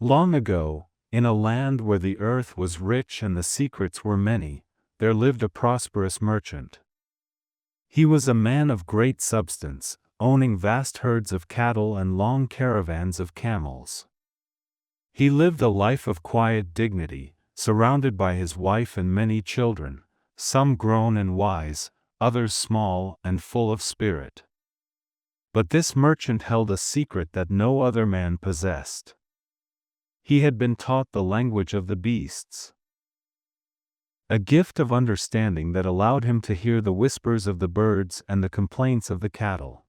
Long ago, in a land where the earth was rich and the secrets were many, there lived a prosperous merchant. He was a man of great substance, owning vast herds of cattle and long caravans of camels. He lived a life of quiet dignity, surrounded by his wife and many children, some grown and wise, others small and full of spirit. But this merchant held a secret that no other man possessed. He had been taught the language of the beasts, a gift of understanding that allowed him to hear the whispers of the birds and the complaints of the cattle.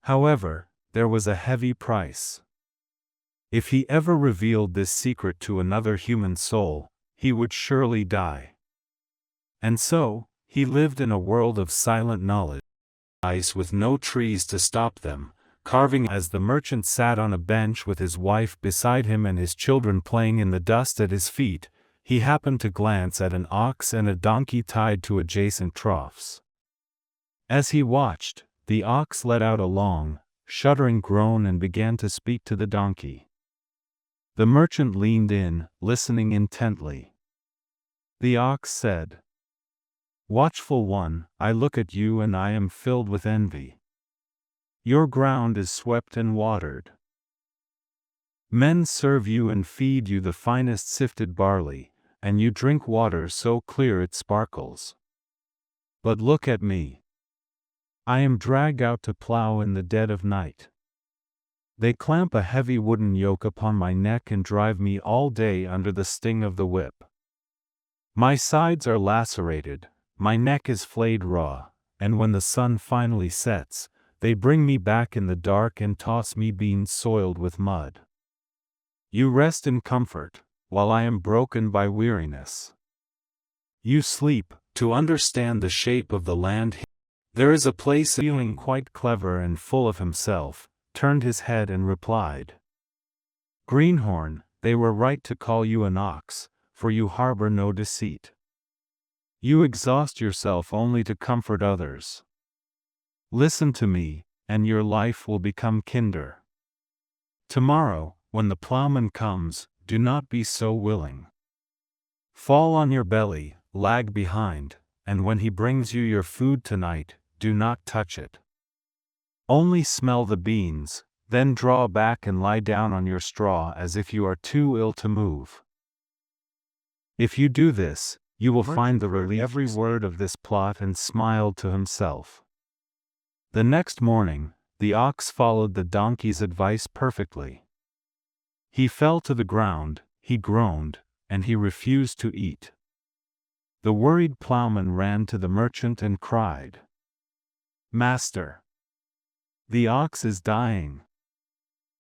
However, there was a heavy price. If he ever revealed this secret to another human soul, he would surely die. And so, he lived in a world of silent knowledge, ice with no trees to stop them, carving. As the merchant sat on a bench with his wife beside him and his children playing in the dust at his feet, he happened to glance at an ox and a donkey tied to adjacent troughs. As he watched, the ox let out a long, shuddering groan and began to speak to the donkey. The merchant leaned in, listening intently. The ox said, "Watchful one, I look at you and I am filled with envy. Your ground is swept and watered. Men serve you and feed you the finest sifted barley, and you drink water so clear it sparkles. But look at me. I am dragged out to plow in the dead of night. They clamp a heavy wooden yoke upon my neck and drive me all day under the sting of the whip. My sides are lacerated, my neck is flayed raw, and when the sun finally sets, they bring me back in the dark and toss me beans soiled with mud. You rest in comfort, while I am broken by weariness. You sleep, to understand the shape of the land." There is a place. Feeling quite clever and full of himself, turned his head and replied, "Greenhorn, they were right to call you an ox, for you harbor no deceit. You exhaust yourself only to comfort others. Listen to me, and your life will become kinder. Tomorrow, when the plowman comes, do not be so willing. Fall on your belly, lag behind, and when he brings you your food tonight, do not touch it. Only smell the beans, then draw back and lie down on your straw as if you are too ill to move. If you do this, you will find the relief." Every word of this plot and smiled to himself. The next morning, the ox followed the donkey's advice perfectly. He fell to the ground, he groaned, and he refused to eat. The worried plowman ran to the merchant and cried, "Master, the ox is dying.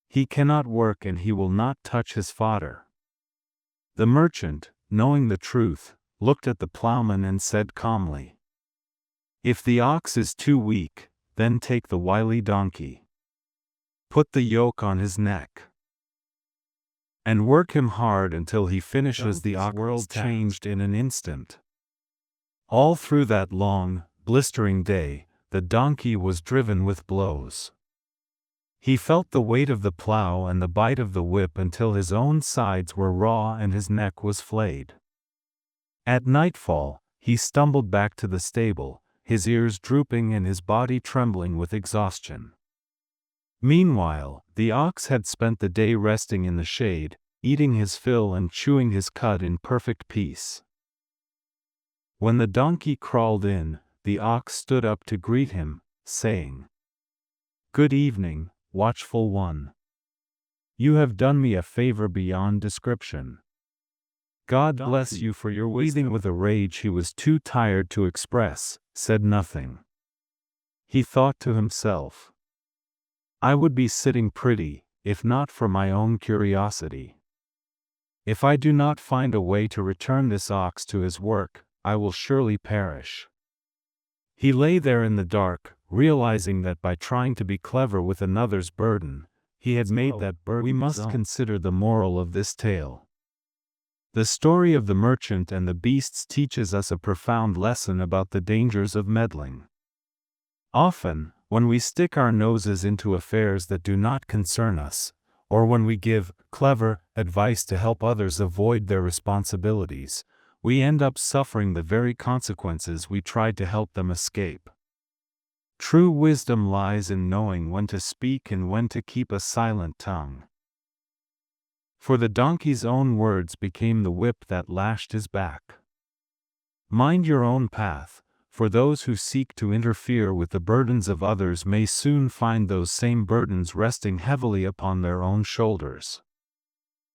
He cannot work and he will not touch his fodder." The merchant, knowing the truth, looked at the plowman and said calmly, "If the ox is too weak, then take the wily donkey. Put the yoke on his neck, and work him hard until he finishes." The world changed in an instant. All through that long, blistering day, the donkey was driven with blows. He felt the weight of the plow and the bite of the whip until his own sides were raw and his neck was flayed. At nightfall, he stumbled back to the stable, his ears drooping and his body trembling with exhaustion. Meanwhile, the ox had spent the day resting in the shade, eating his fill and chewing his cud in perfect peace. When the donkey crawled in, the ox stood up to greet him, saying, "Good evening, watchful one. You have done me a favor beyond description. God bless you for your wisdom." With a rage he was too tired to express, said nothing. He thought to himself, "I would be sitting pretty, if not for my own curiosity. If I do not find a way to return this ox to his work, I will surely perish." He lay there in the dark, realizing that by trying to be clever with another's burden, he had made that burden. We must consider the moral of this tale. The story of the merchant and the beasts teaches us a profound lesson about the dangers of meddling. Often, when we stick our noses into affairs that do not concern us, Or when we give clever advice to help others avoid their responsibilities, we end up suffering the very consequences we tried to help them escape. True wisdom lies in knowing when to speak and when to keep a silent tongue. For the donkey's own words became the whip that lashed his back. Mind your own path, for those who seek to interfere with the burdens of others may soon find those same burdens resting heavily upon their own shoulders.